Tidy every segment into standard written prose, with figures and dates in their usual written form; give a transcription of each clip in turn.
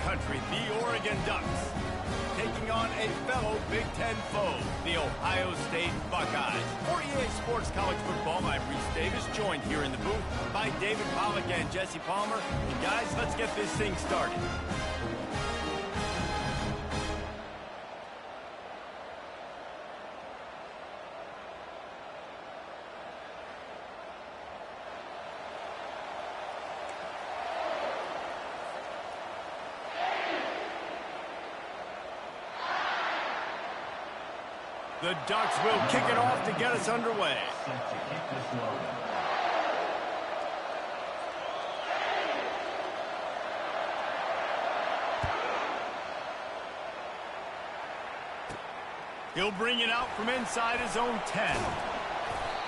country, the Oregon Ducks, taking on a fellow Big Ten foe, the Ohio State Buckeyes. For EA Sports College Football, I'm Reese Davis, joined here in the booth by David Pollack and Jesse Palmer. And guys, let's get this thing started. The Ducks will kick it off to get us underway. He'll bring it out from inside his own 10.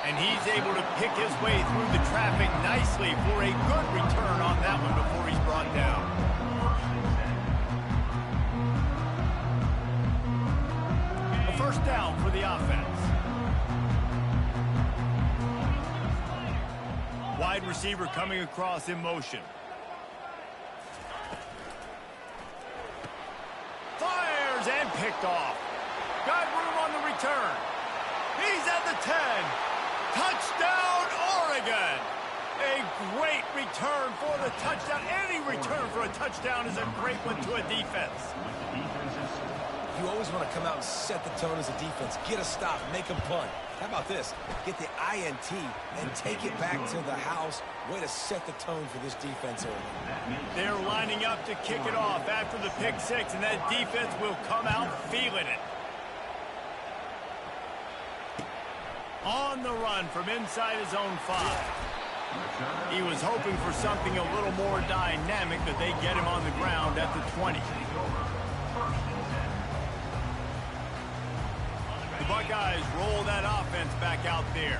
And he's able to pick his way through the traffic nicely for a good return on that one before he's brought down. First down for the offense. Wide receiver coming across in motion. Fires and picked off. Got room on the return. He's at the 10. Touchdown, Oregon. A great return for the touchdown. Any return for a touchdown is a great one to a defense. You always want to come out and set the tone as a defense. Get a stop, make a punt. How about this? Get the INT and take it back to the house. Way to set the tone for this defense early. They're lining up to kick it off after the pick six, and that defense will come out feeling it. On the run from inside his own 5. He was hoping for something a little more dynamic, but they get him on the ground at the 20. The Buckeyes roll that offense back out there.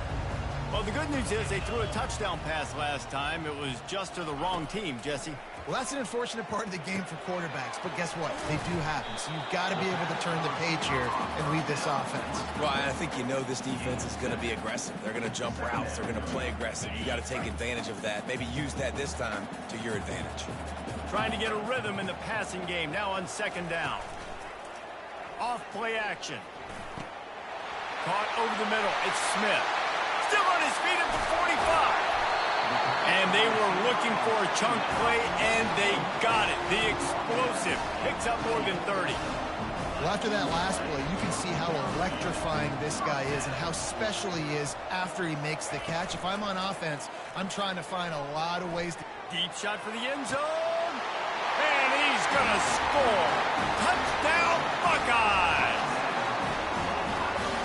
Well, the good news is they threw a touchdown pass last time. It was just to the wrong team, Jesse. Well, that's an unfortunate part of the game for quarterbacks, but guess what? They do happen, so you've got to be able to turn the page here and lead this offense. Well, I think you know this defense is going to be aggressive. They're going to jump routes. They're going to play aggressive. You got to take advantage of that. Maybe use that this time to your advantage. Trying to get a rhythm in the passing game, now on second down. Off play action. Caught over the middle. It's Smith. Still on his feet at the 45. And they were looking for a chunk play, and they got it. The explosive picks up more than 30. Well, after that last play, you can see how electrifying this guy is and how special he is after he makes the catch. If I'm on offense, I'm trying to find a lot of ways to... Deep shot for the end zone. And he's going to score. Touchdown, Buckeyes.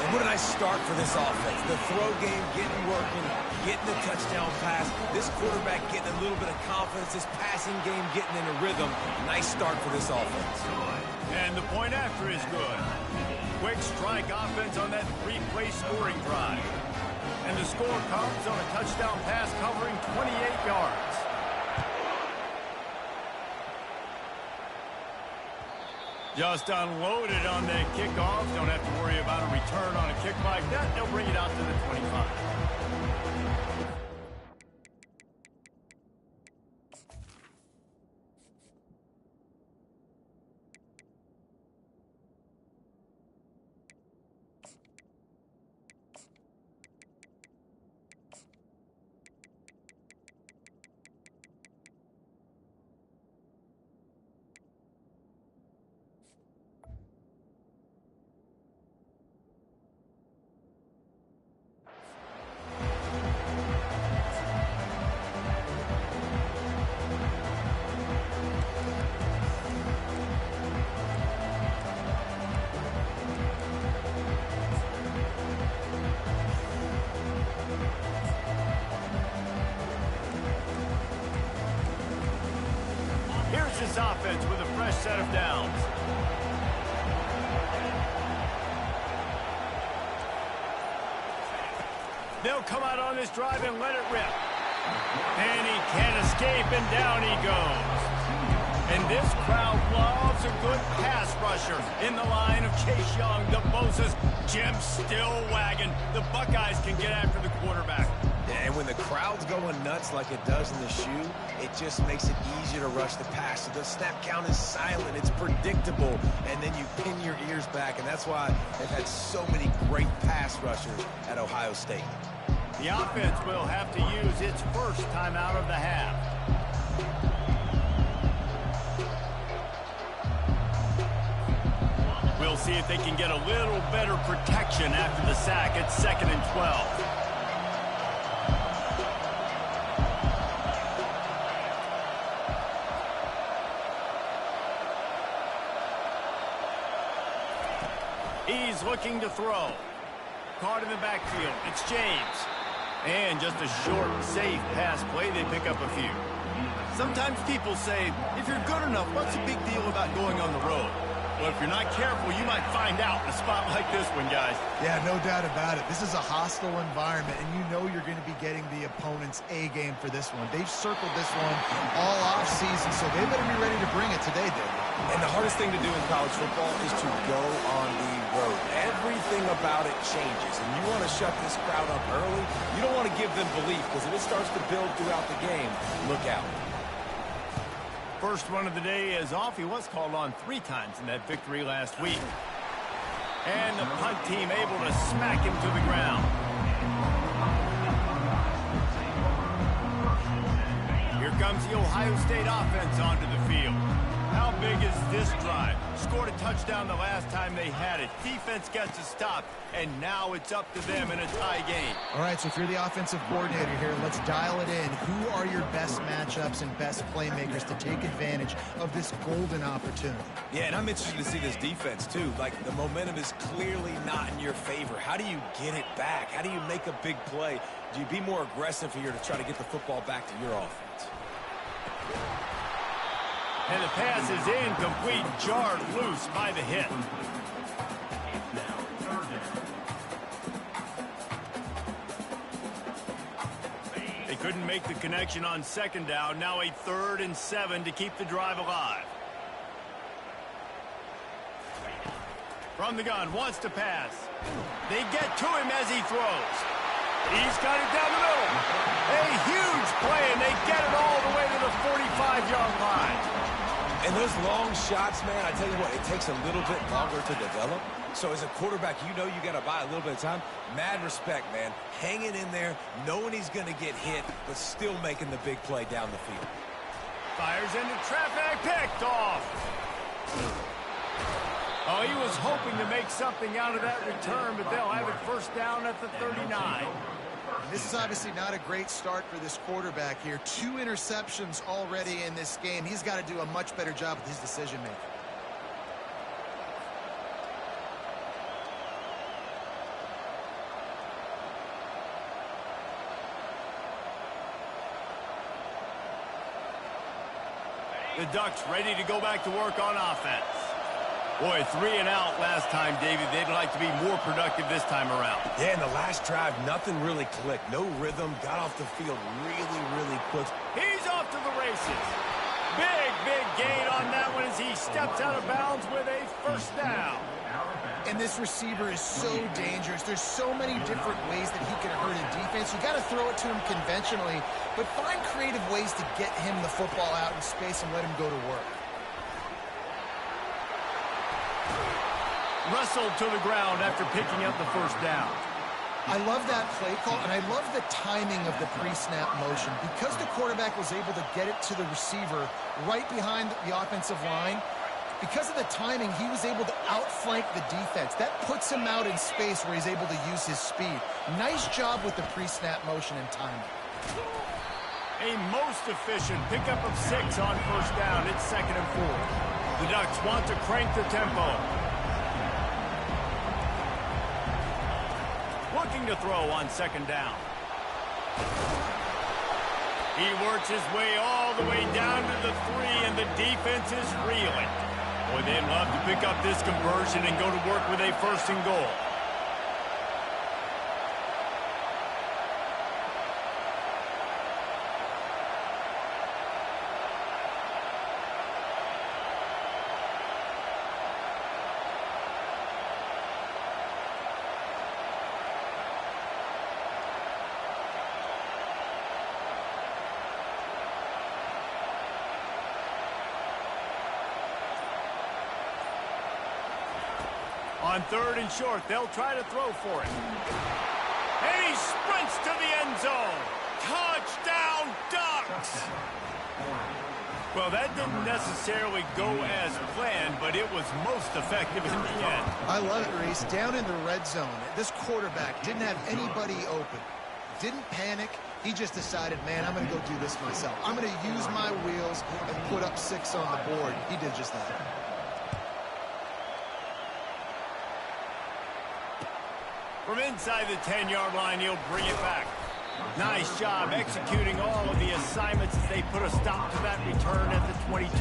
What a nice start for this offense. The throw game getting working, getting the touchdown pass. This quarterback getting a little bit of confidence. This passing game getting in a rhythm. Nice start for this offense. And the point after is good. Quick strike offense on that three-play scoring drive. And the score comes on a touchdown pass covering 28 yards. Just unloaded on that kickoff. Don't have to worry about a return on a kick like that. They'll bring it out to the 25. This offense with a fresh set of downs. They'll come out on this drive and let it rip. And he can't escape, and down he goes. And this crowd loves a good pass rusher in the line of Chase Young, DeBosa's, Jim still wagging. The Buckeyes can get after the quarterback. And when the crowd's going nuts like it does in the shoe, it just makes it easier to rush the pass. So the snap count is silent, it's predictable, and then you pin your ears back, and that's why they've had so many great pass rushers at Ohio State. The offense will have to use its first timeout of the half. We'll see if they can get a little better protection after the sack. It's 2nd and 12. He's looking to throw. Caught in the backfield. It's James. And just a short, safe pass play. They pick up a few. Sometimes people say, if you're good enough, what's the big deal about going on the road? Well, if you're not careful, you might find out in a spot like this one, guys. Yeah, no doubt about it. This is a hostile environment, and you know you're going to be getting the opponent's A game for this one. They've circled this one all off season, so they better be ready to bring it today, David. And the hardest thing to do in college football is to go on the road. Everything about it changes, and you want to shut this crowd up early. You don't want to give them belief, because if it starts to build throughout the game, look out. First run of the day is off. He was called on 3 times in that victory last week. And the punt team able to smack him to the ground. Here comes the Ohio State offense onto the field. How big is this drive? Scored a touchdown the last time they had it. Defense gets a stop, and now it's up to them in a tie game. All right, so if you're the offensive coordinator here, let's dial it in. Who are your best matchups and best playmakers to take advantage of this golden opportunity? Yeah, and I'm interested to see this defense, too. Like, the momentum is clearly not in your favor. How do you get it back? How do you make a big play? Do you be more aggressive here to try to get the football back to your offense? And the pass is incomplete, jarred loose by the hit. They couldn't make the connection on 2nd down. Now a 3rd and 7 to keep the drive alive. From the gun, wants to pass. They get to him as he throws. He's got it down the middle. A huge play, and they get it all the way to the 45-yard line. And those long shots, man, I tell you what, it takes a little bit longer to develop. So as a quarterback, you know you got to buy a little bit of time. Mad respect, man. Hanging in there, knowing he's going to get hit, but still making the big play down the field. Fires into traffic, picked off. Oh, he was hoping to make something out of that return, but they'll have it 1st down at the 39. This is obviously not a great start for this quarterback here. 2 interceptions already in this game. He's got to do a much better job with his decision-making. The Ducks ready to go back to work on offense. Boy, 3 and out last time, David. They'd like to be more productive this time around. Yeah, in the last drive, nothing really clicked. No rhythm, got off the field really quick. He's off to the races. Big gain on that one as he steps out of bounds with a 1st down. And this receiver is so dangerous. There's so many different ways that he can hurt a defense. You got to throw it to him conventionally, but find creative ways to get him the football out in space and let him go to work. Wrestled to the ground after picking up the 1st down. I love that play call, and I love the timing of the pre-snap motion. Because the quarterback was able to get it to the receiver right behind the offensive line, because of the timing, he was able to outflank the defense. That puts him out in space where he's able to use his speed. Nice job with the pre-snap motion and timing. A most efficient pickup of 6 on 1st down. It's 2nd and 4. The Ducks want to crank the tempo. Looking to throw on 2nd down. He works his way all the way down to the 3, and the defense is reeling. Boy, they'd love to pick up this conversion and go to work with a 1st and goal. On 3rd and short, they'll try to throw for it. And he sprints to the end zone. Touchdown, Ducks! Well, that didn't necessarily go as planned, but it was most effective in the end. I love it, Reese. Down in the red zone, this quarterback didn't have anybody open. Didn't panic. He just decided, man, I'm going to go do this myself. I'm going to use my wheels and put up 6 on the board. He did just that. From inside the 10-yard line, he'll bring it back. Nice job executing all of the assignments as they put a stop to that return at the 22.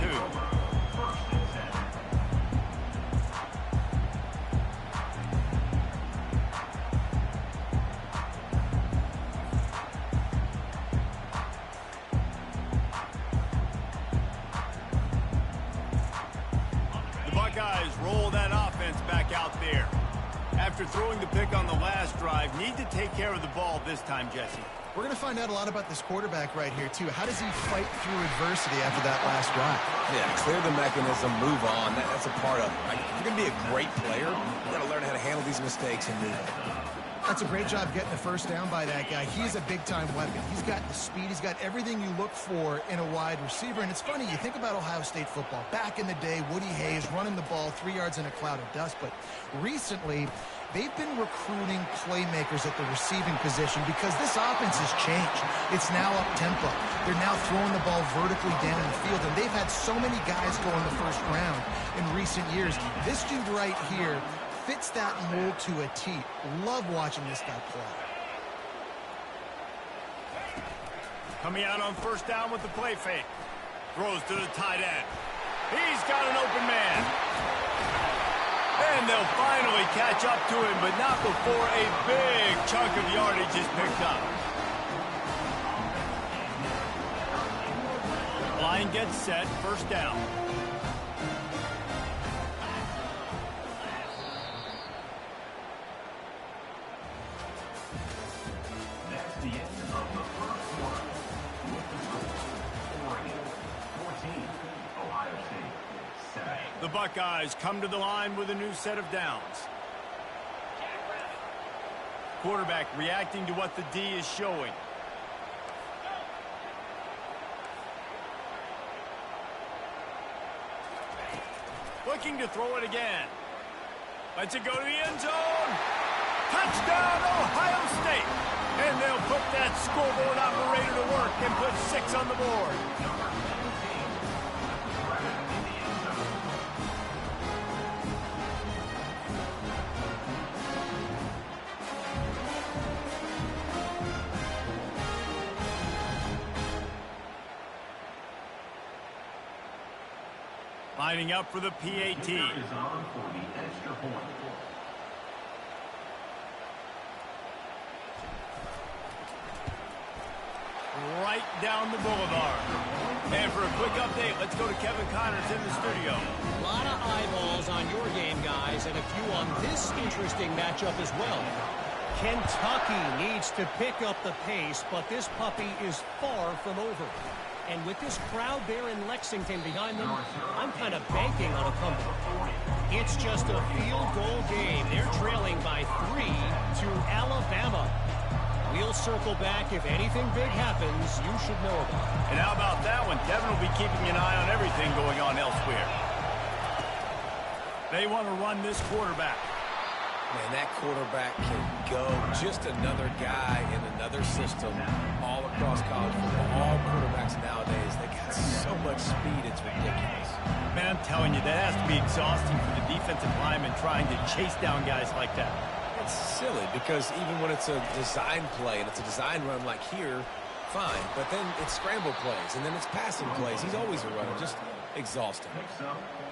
The Buckeyes roll that offense back out there. After throwing the pick on the last drive, need to take care of the ball this time, Jesse. We're going to find out a lot about this quarterback right here, too. How does he fight through adversity after that last drive? Yeah, clear the mechanism, move on. That's a part of it. Right? If you're going to be a great player, you got to learn how to handle these mistakes and move on. That's a great job getting the first down by that guy. He's a big-time weapon. He's got the speed. He's got everything you look for in a wide receiver. And it's funny, you think about Ohio State football. Back in the day, Woody Hayes running the ball 3 yards in a cloud of dust. But recently, they've been recruiting playmakers at the receiving position because this offense has changed. It's now up-tempo. They're now throwing the ball vertically down the field, and they've had so many guys go in the first round in recent years. This dude right here fits that mold to a T. Love watching this guy play. Coming out on first down with the play fake. Throws to the tight end. He's got an open man. And they'll finally catch up to him, but not before a big chunk of yardage is picked up. Line gets set, first down. The Buckeyes come to the line with a new set of downs. Quarterback reacting to what the D is showing. Looking to throw it again. Lets it go to the end zone. Touchdown, Ohio State. And they'll put that scoreboard operator to work and put 6 on the board. Lining up for the PAT. Right down the boulevard. And for a quick update, let's go to Kevin Connors in the studio. A lot of eyeballs on your game, guys, and a few on this interesting matchup as well. Kentucky needs to pick up the pace, but this puppy is far from over. And with this crowd there in Lexington behind them, I'm kind of banking on a comeback. It's just a field goal game. They're trailing by 3 to Alabama. We'll circle back. If anything big happens, you should know about it. And how about that one? Kevin will be keeping an eye on everything going on elsewhere. They want to run this quarterback. Man, that quarterback can go. Just another guy in another system all across college football. All quarterbacks nowadays, they got so much speed, it's ridiculous. Man, I'm telling you, that has to be exhausting for the defensive lineman trying to chase down guys like that. It's silly because even when it's a design play and it's a design run like here, fine. But then it's scramble plays and then it's passing plays. He's always a runner. Just exhausting.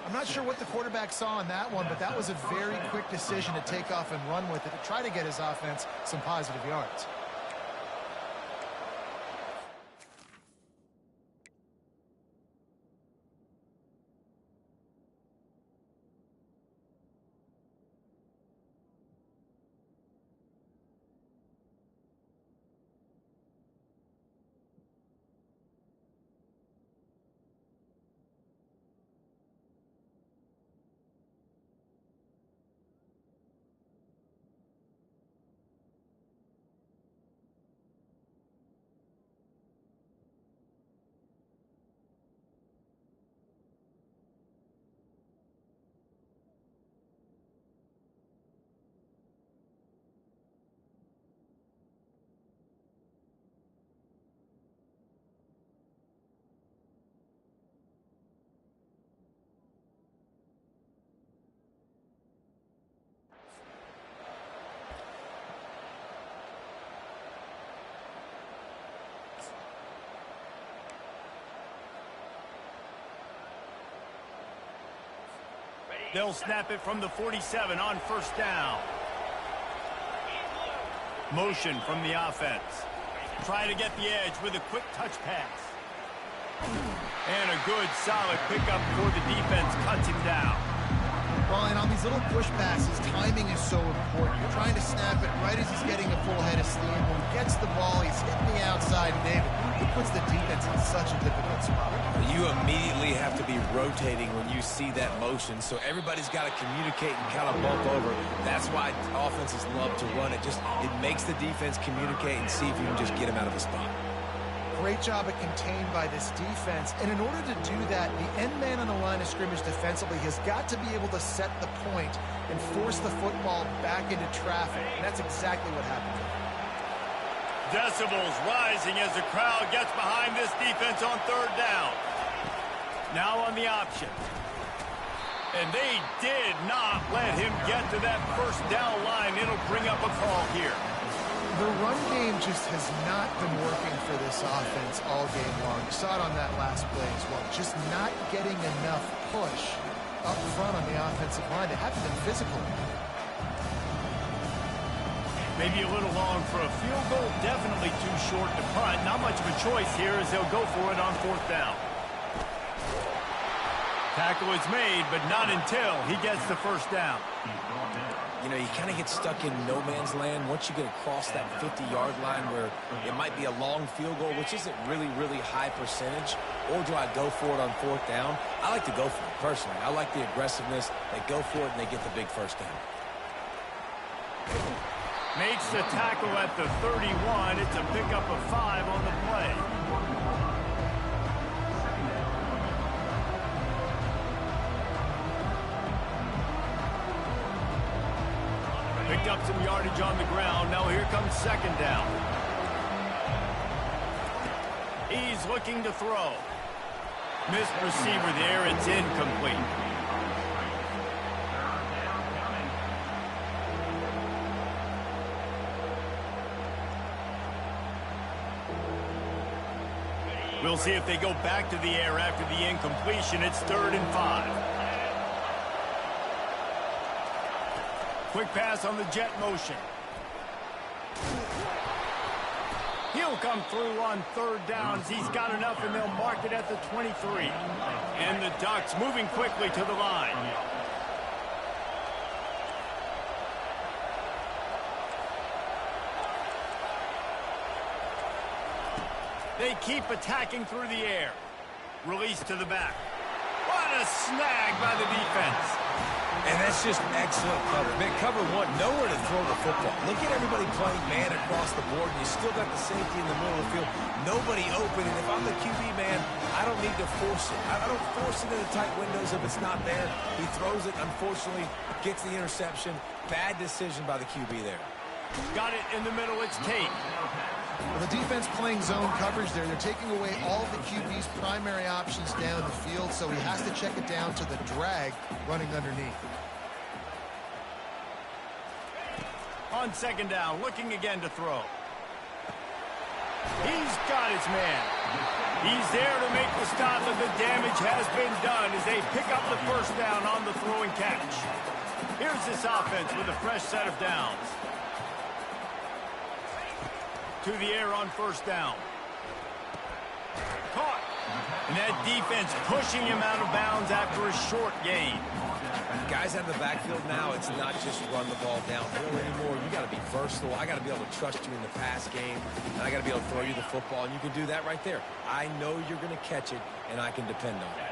I'm not sure what the quarterback saw in that one, but that was a very quick decision to take off and run with it to try to get his offense some positive yards. They'll snap it from the 47 on first down. Motion from the offense. Try to get the edge with a quick touch pass. And a good, solid pickup before the defense cuts him down. Well, and on these little push passes, timing is so important. You're trying to snap it right as he's getting a full head of steam. When he gets the ball, he's hitting the outside, and David, he puts the defense in such a difficult spot. You immediately have to be rotating when you see that motion, so everybody's got to communicate and kind of bump over. That's why offenses love to run it. It makes the defense communicate and see if you can just get him out of a spot. Great job at contained by this defense. And in order to do that, the end man on the line of scrimmage defensively has got to be able to set the point and force the football back into traffic. And that's exactly what happened. Decibels rising as the crowd gets behind this defense on third down. Now on the option. And they did not let him get to that first down line. It'll bring up a call here. The run game just has not been working for this offense all game long. You saw it on that last play as well. Just not getting enough push up front on the offensive line. They haven't been physical. Maybe a little long for a field goal. Definitely too short to punt. Not much of a choice here as they'll go for it on fourth down. Tackle is made, but not until he gets the first down. You know, you kind of get stuck in no man's land once you get across that 50-yard line where it might be a long field goal, which isn't really high percentage, or do I go for it on fourth down? I like to go for it, personally. I like the aggressiveness. They go for it, and they get the big first down. Makes the tackle at the 31. It's a pickup of 5 on the play. Picked up some yardage on the ground. Now here comes second down. He's looking to throw. Missed receiver there. It's incomplete. We'll see if they go back to the air after the incompletion. It's 3rd and 5. Quick pass on the jet motion. He'll come through on third downs. He's got enough, and they'll mark it at the 23. And the Ducks moving quickly to the line. They keep attacking through the air. Release to the back. What a snag by the defense. And that's just excellent cover. Man, cover one, nowhere to throw the football. Look at everybody playing man across the board, and you still got the safety in the middle of the field. Nobody open, and if I'm the QB, man, I don't need to force it. I don't force it into tight windows if it's not there. He throws it, unfortunately, gets the interception. Bad decision by the QB there. Got it in the middle. It's Tate. Well, the defense playing zone coverage there. They're taking away all the QB's primary options down the field, so he has to check it down to the drag running underneath. On second down, looking again to throw. He's got his man. He's there to make the stop, but the damage has been done as they pick up the first down on the throw and catch. Here's this offense with a fresh set of downs. To the air on first down. Caught. And that defense pushing him out of bounds after a short gain. Guys out of the backfield now, it's not just run the ball downhill anymore. You got to be versatile. I got to be able to trust you in the pass game, and I got to be able to throw you the football, and you can do that right there. I know you're going to catch it, and I can depend on it.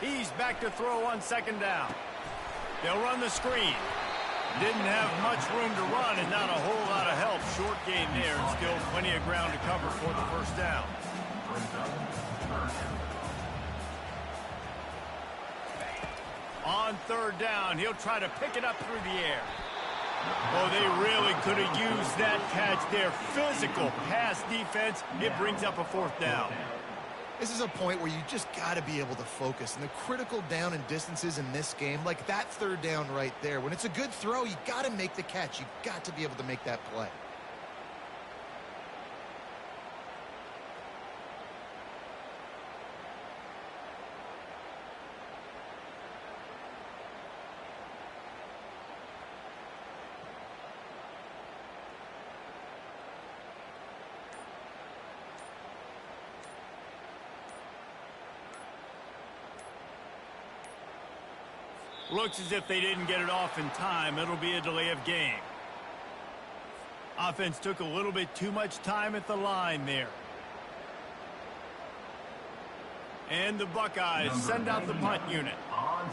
He's back to throw on second down. They'll run the screen. Didn't have much room to run and not a whole lot of help. Short gain there and still plenty of ground to cover for the first down. On third down, he'll try to pick it up through the air. Oh, they really could have used that catch there. Physical pass defense. It brings up a fourth down. This is a point where you just got to be able to focus. And the critical down and distances in this game, like that third down right there, when it's a good throw, you got to make the catch. You got to be able to make that play. Looks as if they didn't get it off in time. It'll be a delay of game. Offense took a little bit too much time at the line there. And the Buckeyes send out the punt unit.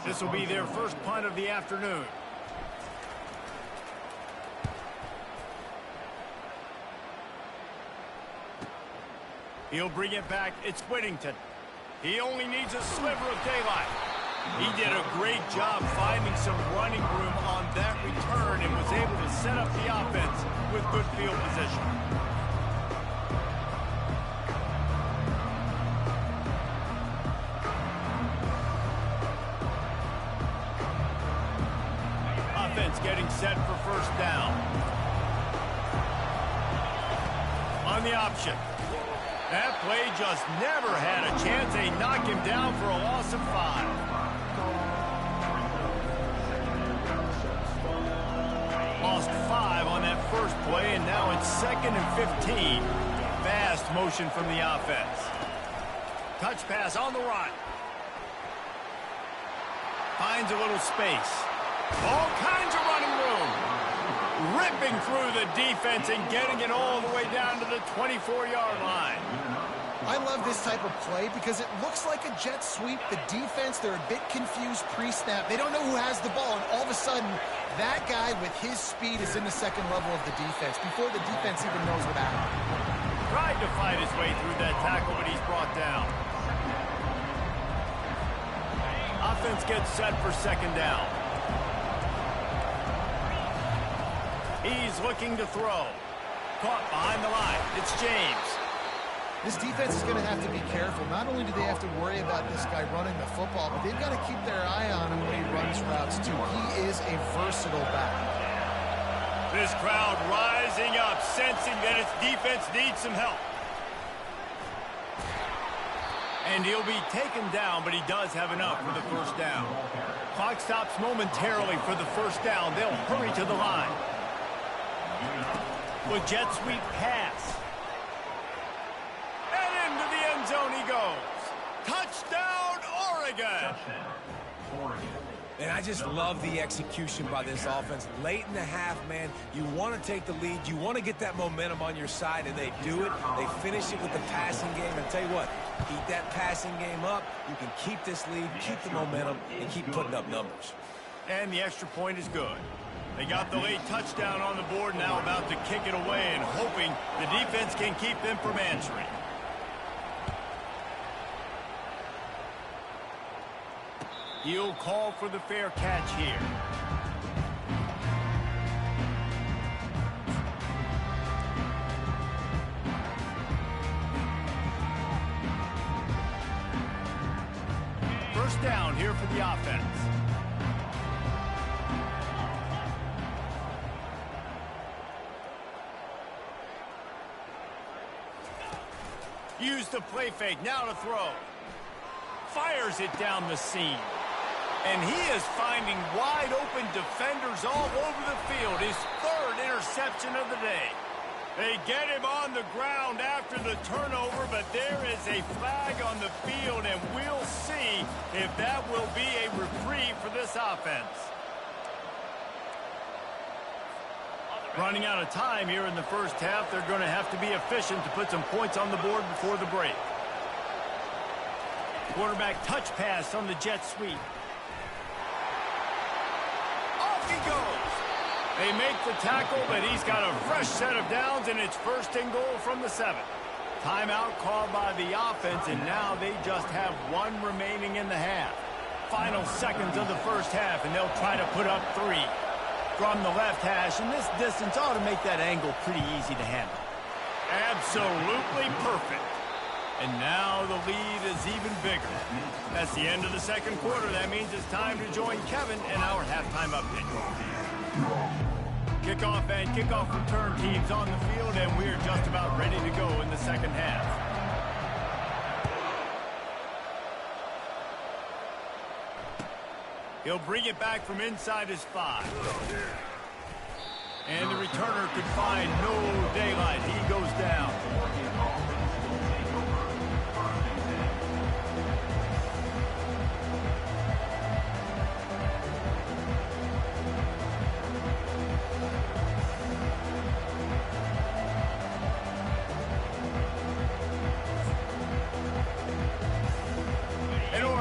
This will be their first punt of the afternoon. He'll bring it back. It's Whittington. He only needs a sliver of daylight. He did a great job finding some running room on that return and was able to set up the offense with good field position. Offense getting set for first down. On the option. That play just never had a chance. They knock him down for a loss of 5. Lost 5 on that first play, and now it's 2nd and 15. Fast motion from the offense. Touch pass on the run. Finds a little space. All kinds of running room. Ripping through the defense and getting it all the way down to the 24-yard line. I love this type of play because it looks like a jet sweep. The defense, they're a bit confused pre-snap. They don't know who has the ball, and all of a sudden, that guy with his speed is in the second level of the defense before the defense even knows what happened. Tried to fight his way through that tackle, but he's brought down. Offense gets set for second down. He's looking to throw. Caught behind the line. It's James. This defense is going to have to be careful. Not only do they have to worry about this guy running the football, but they've got to keep their eye on him when he runs routes, too. He is a versatile back. This crowd rising up, sensing that its defense needs some help. And he'll be taken down, but he does have enough for the first down. Clock stops momentarily for the first down. They'll hurry to the line. With jet sweep pass. And into the end zone he goes. Touchdown, Oregon! And I just love the execution by this offense. Late in the half, man, you want to take the lead. You want to get that momentum on your side, and they do it. They finish it with the passing game. And tell you what, keep that passing game up. You can keep this lead, keep the momentum, and keep putting up numbers. And the extra point is good. They got the late touchdown on the board, now about to kick it away and hoping the defense can keep them from answering. He'll call for the fair catch here. First down here for the offense. Use the play fake, now to throw. Fires it down the seam. And he is finding wide open defenders all over the field. His third interception of the day. They get him on the ground after the turnover, but there is a flag on the field, and we'll see if that will be a reprieve for this offense. Running out of time here in the first half. They're going to have to be efficient to put some points on the board before the break. Quarterback touch pass on the jet sweep. Off he goes. They make the tackle, but he's got a fresh set of downs, and it's first and goal from the 7. Timeout called by the offense, and now they just have one remaining in the half. Final seconds of the first half, and they'll try to put up 3. From the left hash, and this distance ought to make that angle pretty easy to handle. Absolutely perfect. And now the lead is even bigger. That's the end of the second quarter. That means it's time to join Kevin in our halftime update. Kickoff and kickoff return teams on the field, and we're just about ready to go in the second half. He'll bring it back from inside his 5. And the returner could find no daylight. He goes down.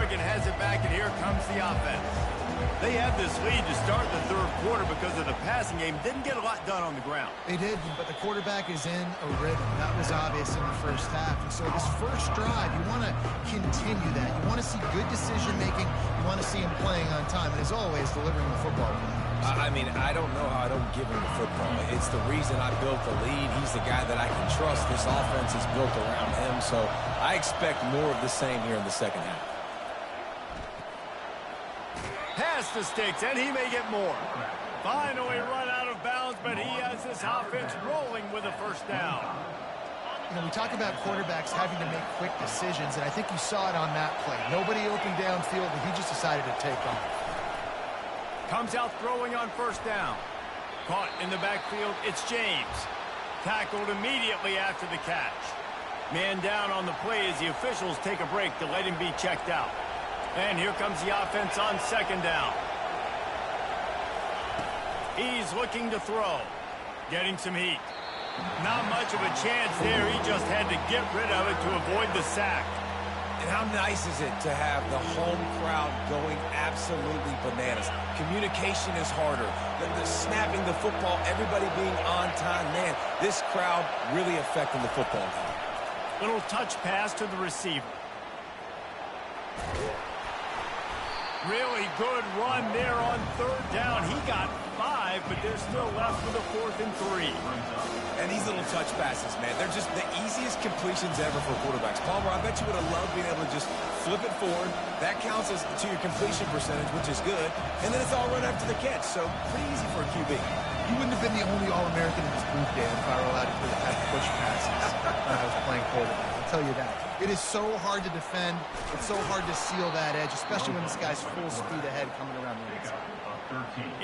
Oregon has it back, and here comes the offense. They had this lead to start the third quarter because of the passing game. Didn't get a lot done on the ground. They did, but the quarterback is in a rhythm. That was obvious in the first half. And so this first drive, you want to continue that. You want to see good decision-making. You want to see him playing on time. And as always, delivering the football. I mean, I don't know how I don't give him the football. It's the reason I built the lead. He's the guy that I can trust. This offense is built around him, so I expect more of the same here in the second half. Pass the sticks, and he may get more. Finally run out of bounds, but he has this offense rolling with a first down. You know, we talk about quarterbacks having to make quick decisions, and I think you saw it on that play. Nobody opened downfield, and he just decided to take off. Comes out throwing on first down. Caught in the backfield, it's James. Tackled immediately after the catch. Man down on the play as the officials take a break to let him be checked out. And here comes the offense on second down. He's looking to throw. Getting some heat. Not much of a chance there. He just had to get rid of it to avoid the sack. And how nice is it to have the home crowd going absolutely bananas? Communication is harder. The snapping the football, everybody being on time. Man, this crowd really affecting the football game. Little touch pass to the receiver. Really good run there on third down. He got 5, but they're still left with a 4th and 3. And these little touch passes, man, they're just the easiest completions ever for quarterbacks. Palmer, I bet you would have loved being able to just flip it forward. That counts as to your completion percentage, which is good. And then it's all run after the catch, so pretty easy for a QB. You wouldn't have been the only All-American in this group, Dan, if I were allowed to have push passes when I was playing quarterback. I'll tell you that. It is so hard to defend. It's so hard to seal that edge, especially when this guy's full speed ahead coming around the inside.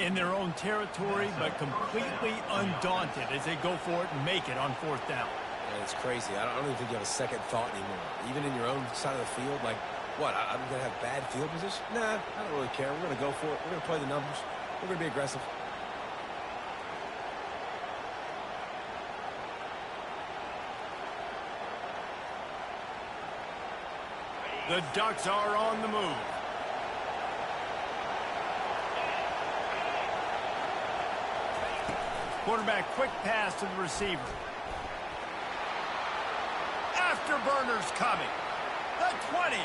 In their own territory, but completely undaunted as they go for it and make it on 4th down. Man, it's crazy. I don't even think you have a second thought anymore. Even in your own side of the field, like, what, I'm going to have bad field position? Nah, I don't really care. We're going to go for it. We're going to play the numbers. We're going to be aggressive. The Ducks are on the move. Quarterback quick pass to the receiver. Afterburners coming. The 20.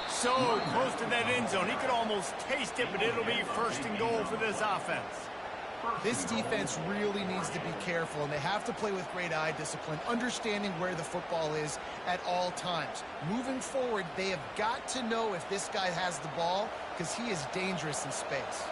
So close to that end zone. He could almost taste it, but it'll be 1st and goal for this offense. This defense really needs to be careful, and they have to play with great eye discipline, understanding where the football is at all times. Moving forward, they have got to know if this guy has the ball, because he is dangerous in space.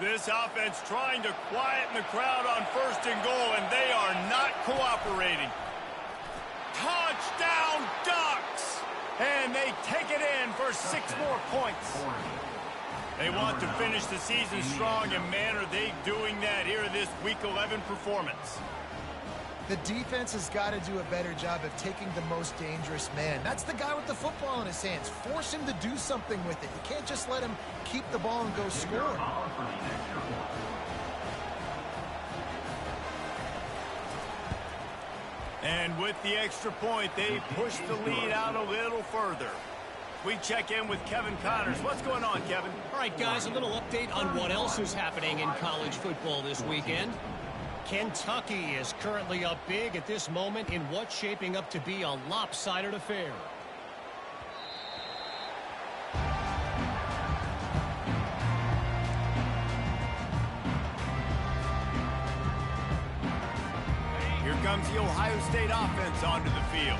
This offense trying to quieten the crowd on 1st and goal, and they are not cooperating. Touchdown, Ducks! And they take it in for 6 more points. They want to finish the season strong, and man, are they doing that here in this Week 11 performance. The defense has got to do a better job of taking the most dangerous man. That's the guy with the football in his hands. Force him to do something with it. You can't just let him keep the ball and go score. And with the extra point, they push the lead out a little further. We check in with Kevin Connors. What's going on, Kevin? All right, guys, a little update on what else is happening in college football this weekend. Kentucky is currently up big at this moment in what's shaping up to be a lopsided affair. Here comes the Ohio State offense onto the field.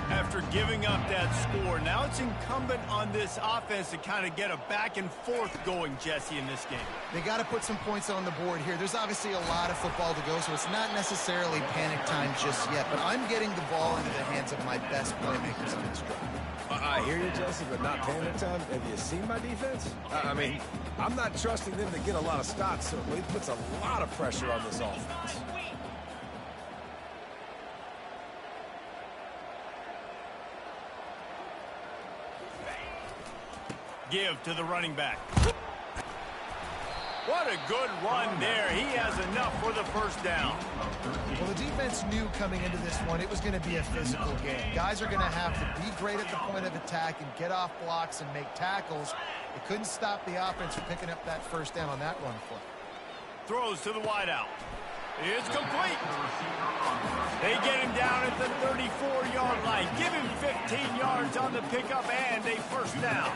After giving up that score, now it's incumbent on this offense to kind of get a back and forth going, Jesse, in this game. They got to put some points on the board here. There's obviously a lot of football to go, so it's not necessarily panic time just yet, but I'm getting the ball into the hands of my best playmakers in this drive. I hear you, Jesse, but not panic time. Have you seen my defense? I mean, I'm not trusting them to get a lot of stops, so it puts a lot of pressure on this offense. Give to the running back. What a good run there. He has enough for the first down. Well, the defense knew coming into this one it was going to be a physical game. Guys are going to have to be great at the point of attack and get off blocks and make tackles. It couldn't stop the offense from picking up that first down on that run play. Throws to the wideout. It's complete. They get him down at the 34-yard line. Give him 15 yards on the pickup and a first down.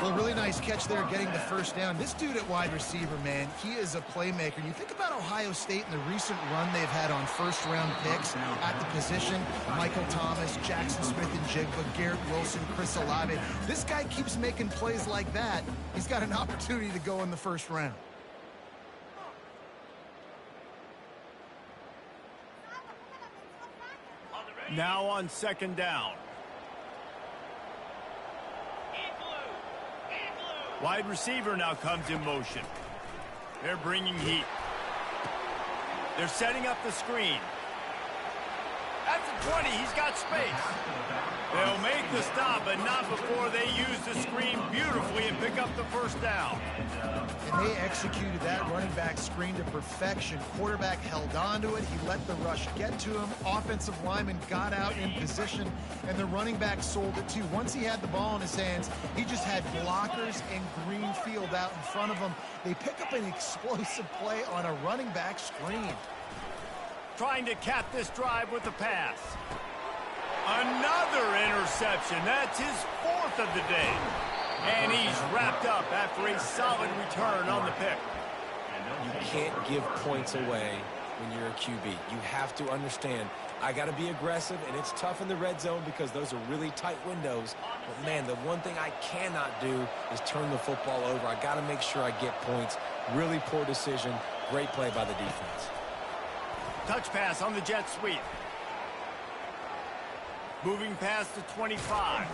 Well, really nice catch there getting the first down. This dude at wide receiver, man, he is a playmaker. You think about Ohio State and the recent run they've had on first-round picks at the position. Michael Thomas, Jackson Smith-Njigba, Garrett Wilson, Chris Olave. This guy keeps making plays like that. He's got an opportunity to go in the first round. Now on second down. Wide receiver now comes in motion. They're bringing heat. They're setting up the screen. At the 20, he's got space. They'll make the stop, but not before they use the screen beautifully and pick up the first down. And they executed that running back screen to perfection. Quarterback held on to it. He let the rush get to him. Offensive lineman got out in position, and the running back sold it too. Once he had the ball in his hands, he just had blockers and green field out in front of him. They pick up an explosive play on a running back screen. Trying to cap this drive with the pass. Another interception. That's his fourth of the day. And he's wrapped up after a solid return on the pick. You can't give points away when you're a QB. You have to understand, I got to be aggressive, and it's tough in the red zone because those are really tight windows. But, man, the one thing I cannot do is turn the football over. I got to make sure I get points. Really poor decision. Great play by the defense. Touch pass on the jet sweep. Moving past the 25.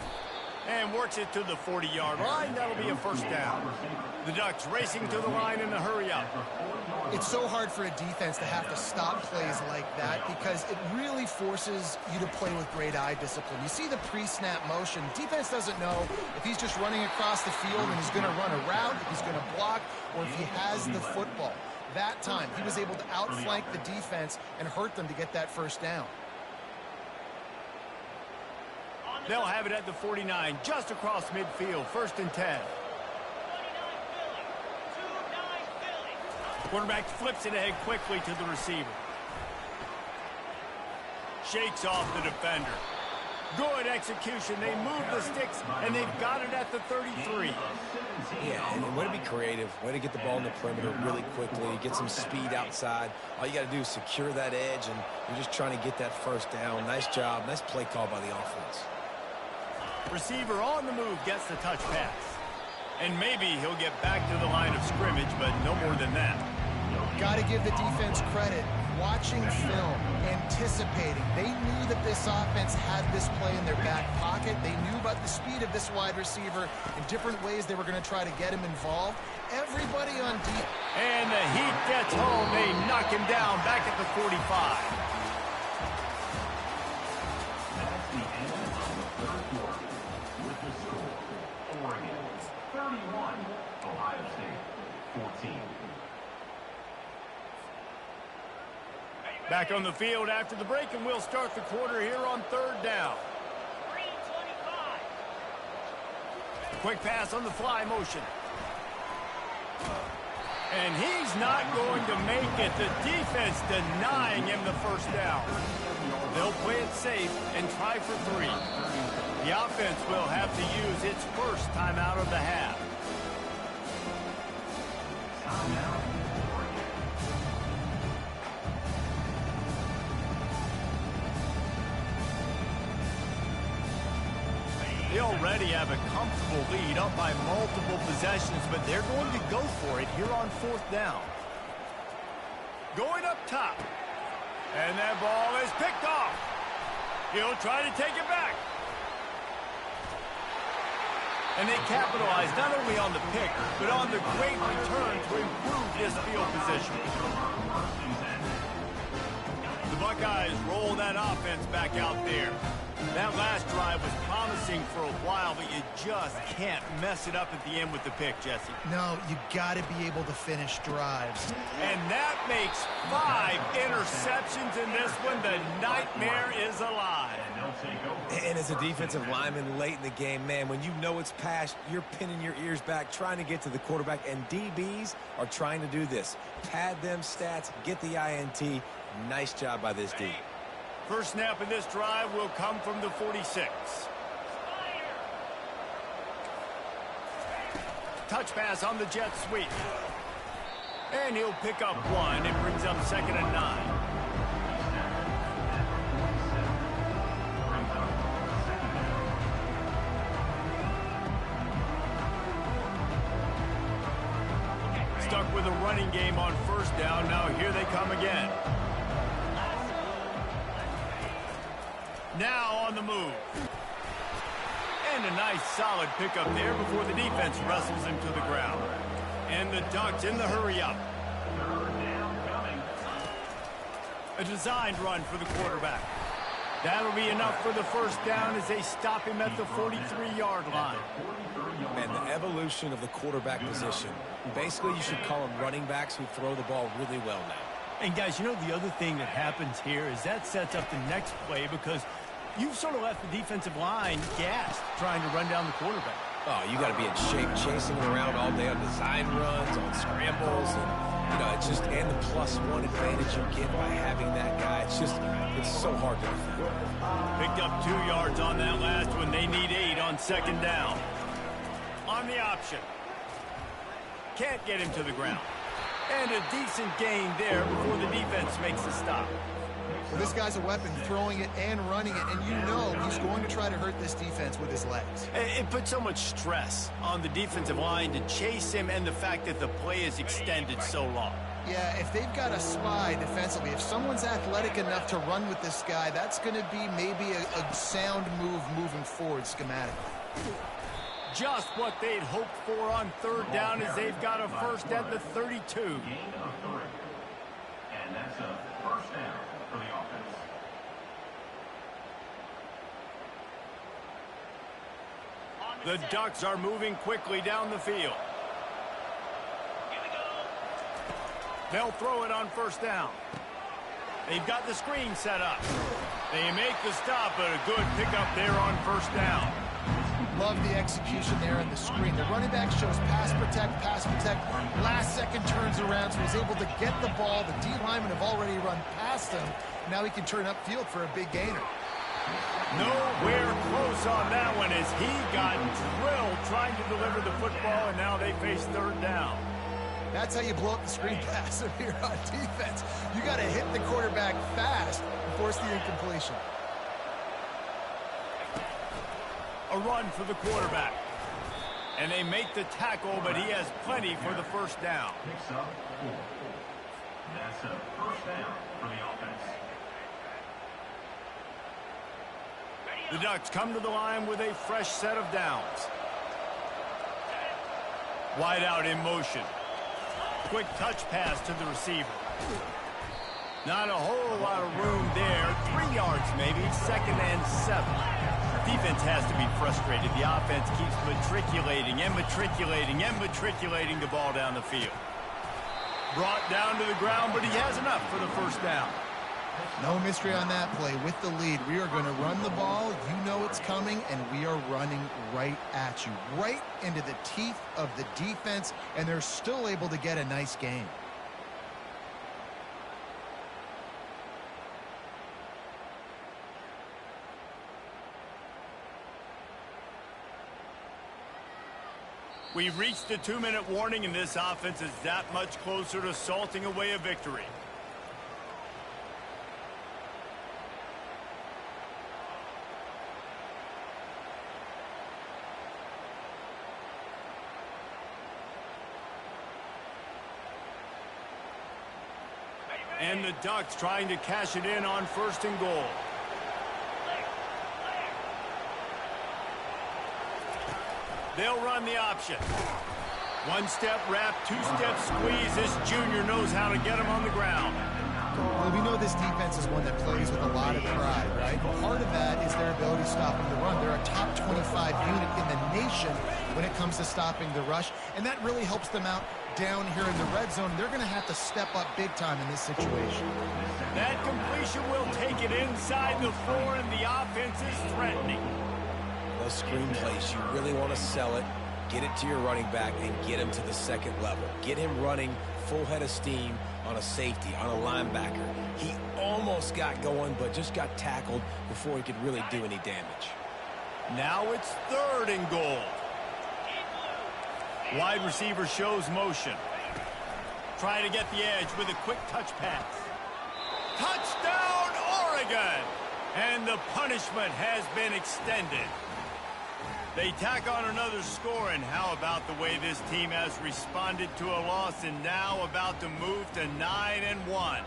And works it to the 40-yard line. That'll be a first down. The Ducks racing to the line in a hurry-up. It's so hard for a defense to have to stop plays like that because it really forces you to play with great eye discipline. You see the pre-snap motion. Defense doesn't know if he's just running across the field and he's going to run a route, if he's going to block, or if he has the football. That time, he was able to outflank the defense and hurt them to get that first down. They'll have it at the 49, just across midfield, 1st and 10. Quarterback flips it ahead quickly to the receiver. Shakes off the defender. Good execution. They move the sticks, and they've got it at the 33. Yeah, and way to be creative. Way to get the ball in the perimeter really quickly. Get some speed outside. All you got to do is secure that edge, and you're just trying to get that first down. Nice job. Nice play call by the offense. Receiver on the move gets the touch pass. And maybe he'll get back to the line of scrimmage, but no more than that. Got to give the defense credit. Watching film, anticipating. They knew that this offense had this play in their back pocket. They knew about the speed of this wide receiver in different ways they were going to try to get him involved. Everybody on deep. And the heat gets home. They knock him down back at the 45. That's the end of the third quarter with the score. Oregon 31, Ohio State 14. Back on the field after the break, and we'll start the quarter here on 3rd down. Quick pass on the fly motion. And he's not going to make it. The defense denying him the first down. They'll play it safe and try for 3. The offense will have to use its first timeout of the half. They already have a comfortable lead, up by multiple possessions, but they're going to go for it here on 4th down. Going up top. And that ball is picked off. He'll try to take it back. And they capitalize not only on the pick, but on the great return to improve this field position. The Buckeyes roll that offense back out there. That last drive was promising for a while, but you just can't mess it up at the end with the pick, Jesse. No, you got to be able to finish drives. And that makes 5 interceptions in this one. The nightmare is alive. And as a defensive lineman late in the game, man, when you know it's past, you're pinning your ears back, trying to get to the quarterback, and DBs are trying to do this. Pad them stats, get the INT. Nice job by this D. First snap of this drive will come from the 46. Touch pass on the jet sweep. And he'll pick up 1 and brings up 2nd and 9. Stuck with a running game on 1st down. Now here they come again. Now on the move. And a nice solid pickup there before the defense wrestles him to the ground. And the Ducks in the hurry up. A designed run for the quarterback. That'll be enough for the first down as they stop him at the 43-yard line. Man, the evolution of the quarterback position. Basically, you should call them running backs who throw the ball really well now. And guys, you know the other thing that happens here is that sets up the next play because you've sort of left the defensive line gassed trying to run down the quarterback. Oh, you got to be in shape chasing him around all day on design runs, on scrambles, and, you know, it's just, and the +1 advantage you get by having that guy. It's so hard to defend. Picked up 2 yards on that last one. They need 8 on 2nd down. On the option. Can't get him to the ground. And a decent gain there before the defense makes a stop. Well, this guy's a weapon, throwing it and running it, and you know he's going to try to hurt this defense with his legs. It puts so much stress on the defensive line to chase him and the fact that the play is extended so long. Yeah, if they've got a spy defensively, if someone's athletic enough to run with this guy, that's going to be maybe a sound move moving forward schematically. Just what they'd hoped for on 3rd down as they've got a first at the 32. Gain of 3. And that's a first down for the offense. The Ducks are moving quickly down the field. They'll throw it on 1st down. They've got the screen set up. They make the stop, but a good pickup there on 1st down. Love the execution there in the screen. The running back shows pass protect. Last second turns around, so he's able to get the ball. The D linemen have already run past him. Now he can turn upfield for a big gainer. Nowhere close on that one as he got drilled trying to deliver the football, and now they face 3rd down. That's how you blow up the screen pass if you're on defense. You got to hit the quarterback fast and force the incompletion. A run for the quarterback. And they make the tackle, but he has plenty for the first down. Picks up 4. That's a first down for the offense. The Ducks come to the line with a fresh set of downs. Wide out in motion. Quick touch pass to the receiver. Not a whole lot of room there. 3 yards maybe, 2nd and 7. Defense has to be frustrated. The offense keeps matriculating the ball down the field. Brought down to the ground, but he has enough for the first down. No mystery on that play. With the lead, we are going to run the ball. You know it's coming, and we are running right at you, right into the teeth of the defense, and they're still able to get a nice game. We've reached the 2-minute warning, and this offense is that much closer to salting away a victory. And the Ducks trying to cash it in on 1st and goal. They'll run the option. 1-step wrap, 2-step squeeze. This junior knows how to get him on the ground. Well, we know this defense is one that plays with a lot of pride, right? Part of that is their ability stopping the run. They're a top 25 unit in the nation when it comes to stopping the rush, and that really helps them out down here in the red zone. They're going to have to step up big time in this situation. That completion will take it inside the 4, and the offense is threatening. Those screen plays, you really want to sell it, get it to your running back, and get him to the 2nd level. Get him running full head of steam on a safety, on a linebacker. He almost got going, but just got tackled before he could really do any damage. Now it's 3rd and goal. Wide receiver shows motion. Trying to get the edge with a quick touch pass. Touchdown, Oregon! And the punishment has been extended. They tack on another score, and how about the way this team has responded to a loss and now about to move to 9-1.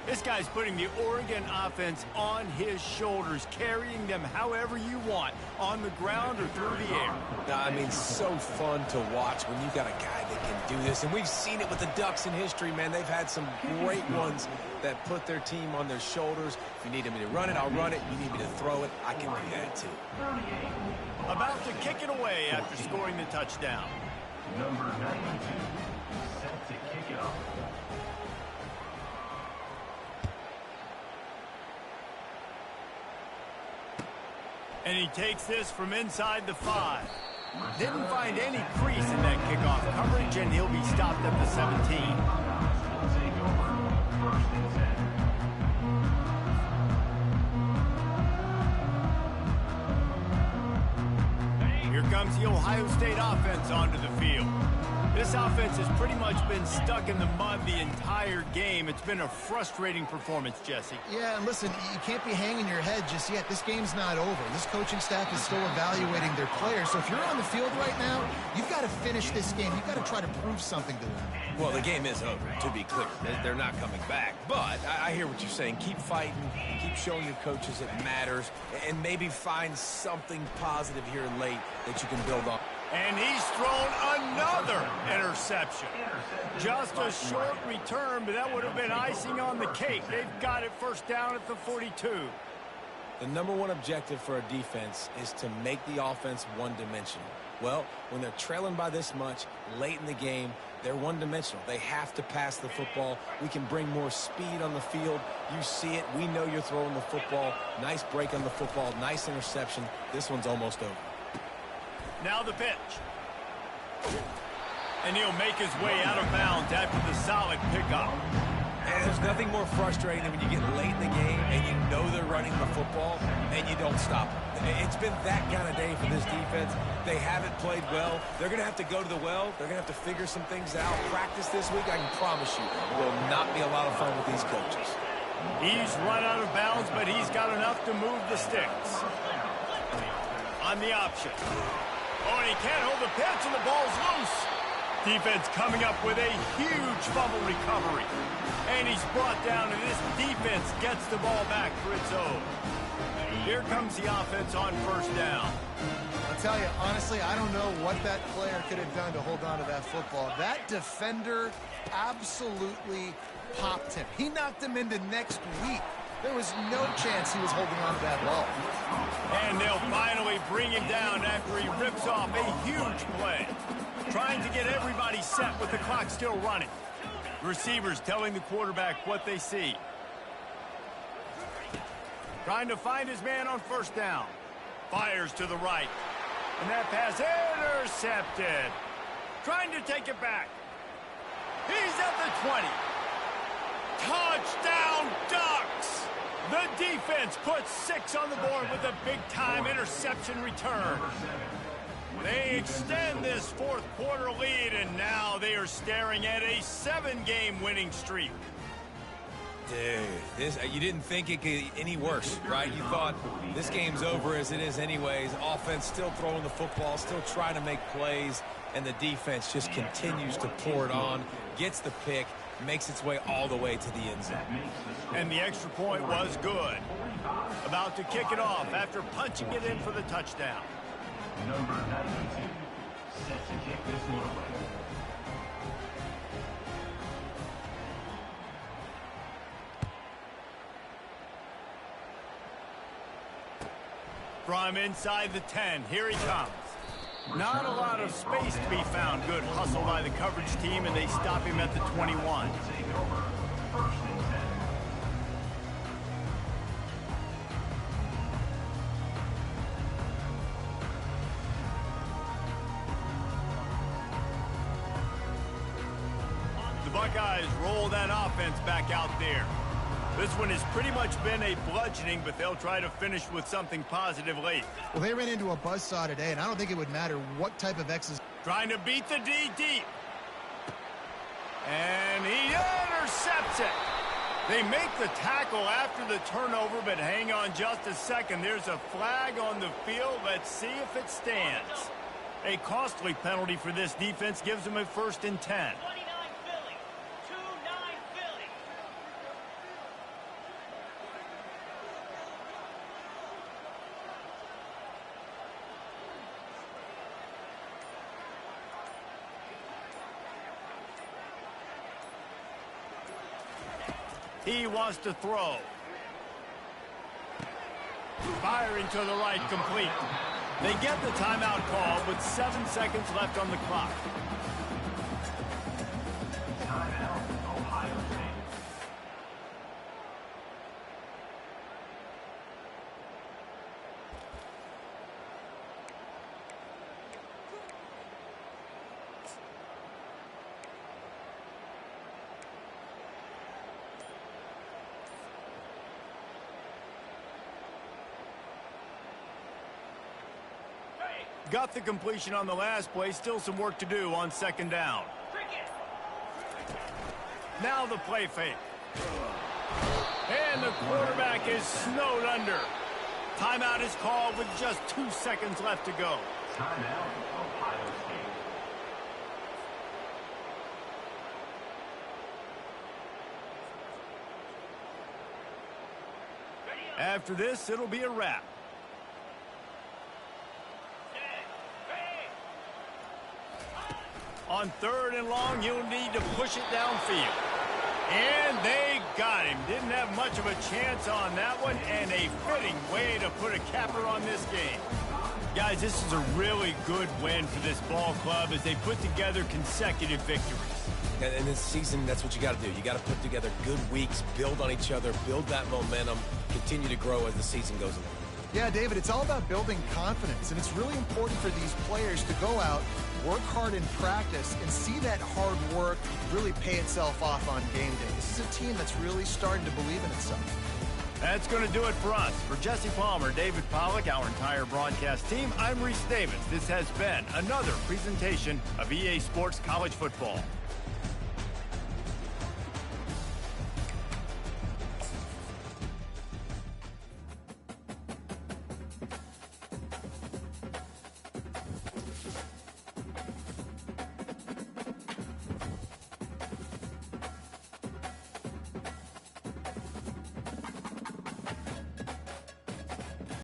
This guy's putting the Oregon offense on his shoulders, carrying them however you want, on the ground or through the air. I mean, so fun to watch when you've got a guy that can do this. And we've seen it with the Ducks in history, man. They've had some great ones that put their team on their shoulders. If you need me to run it, I'll run it. You need me to throw it, I can do that too. About to kick it away after scoring the touchdown. Number 92, set to kick it off. And he takes this from inside the 5. Didn't find any crease in that kickoff coverage, and he'll be stopped at the 17. Will take over 1st and 10. Here comes the Ohio State offense onto the field. This offense has pretty much been stuck in the mud the entire game. It's been a frustrating performance, Jesse. Yeah, and listen, you can't be hanging your head just yet. This game's not over. This coaching staff is still evaluating their players. So if you're on the field right now, you've got to finish this game. You've got to try to prove something to them. Well, the game is over, to be clear. They're not coming back. But I hear what you're saying. Keep fighting. Keep showing your coaches it matters. And maybe find something positive here late that you can build on. And he's thrown another interception. Just a short return, but that would have been icing on the cake. They've got it 1st down at the 42. The number 1 objective for a defense is to make the offense one-dimensional. Well, when they're trailing by this much late in the game, they're one-dimensional. They have to pass the football. We can bring more speed on the field. You see it. We know you're throwing the football. Nice break on the football. Nice interception. This one's almost over. Now the pitch. And he'll make his way out of bounds after the solid pickup. And there's nothing more frustrating than when you get late in the game and you know they're running the football and you don't stop them. It's been that kind of day for this defense. They haven't played well. They're going to have to go to the well. They're going to have to figure some things out. Practice this week, I can promise you, will not be a lot of fun with these coaches. He's run out of bounds, but he's got enough to move the sticks. On the option. Oh, and he can't hold the pitch, and the ball's loose. Defense coming up with a huge fumble recovery. And he's brought down, and this defense gets the ball back for its own. Here comes the offense on 1st down. I'll tell you, honestly, I don't know what that player could have done to hold on to that football. That defender absolutely popped him. He knocked him into next week. There was no chance he was holding on to that ball. And they'll finally bring him down after he rips off a huge play. Trying to get everybody set with the clock still running. Receivers telling the quarterback what they see. Trying to find his man on first down. Fires to the right. And that pass intercepted. Trying to take it back. He's at the 20. Touchdown Ducks! The defense puts 6 on the board with a big-time interception return. They extend this fourth quarter lead, and now they are staring at a 7-game winning streak. Dude, you didn't think it could get any worse, right? You thought this game's over as it is anyways. Offense still throwing the football, still trying to make plays, and the defense just continues to pour it on, gets the pick, makes its way all the way to the end zone. And the extra point was good. About to kick it off after punching it in for the touchdown. Number 92, set to kick this one away. From inside the 10, here he comes. Not a lot of space to be found. Good hustle by the coverage team, and they stop him at the 21. Take over. First and 10. The Buckeyes roll that offense back out there. This one has pretty much been a bludgeoning, but they'll try to finish with something positive late. Well, they ran into a buzzsaw today, and I don't think it would matter what type of X's. Trying to beat the D deep. And he intercepts it. They make the tackle after the turnover, but hang on just a second. There's a flag on the field. Let's see if it stands. A costly penalty for this defense gives them a 1st and 10. 29 Philly. 2-9 Philly. He wants to throw. Firing to the right, complete. They get the timeout call with 7 seconds left on the clock. Timeout, Ohio State. Got the completion on the last play. Still some work to do on 2nd down. Now the play fake. And the quarterback is snowed under. Timeout is called with just 2 seconds left to go. Timeout, Ohio State. After this, it'll be a wrap. On 3rd and long, you'll need to push it downfield. And they got him. Didn't have much of a chance on that one, and a fitting way to put a capper on this game. Guys, this is a really good win for this ball club as they put together consecutive victories. And in this season, that's what you got to do. You got to put together good weeks, build on each other, build that momentum, continue to grow as the season goes along. Yeah, David, it's all about building confidence, and it's really important for these players to go out, work hard in practice, and see that hard work really pay itself off on game day. This is a team that's really starting to believe in itself. That's going to do it for us. For Jesse Palmer, David Pollack, our entire broadcast team, I'm Reese Davis. This has been another presentation of EA Sports College Football.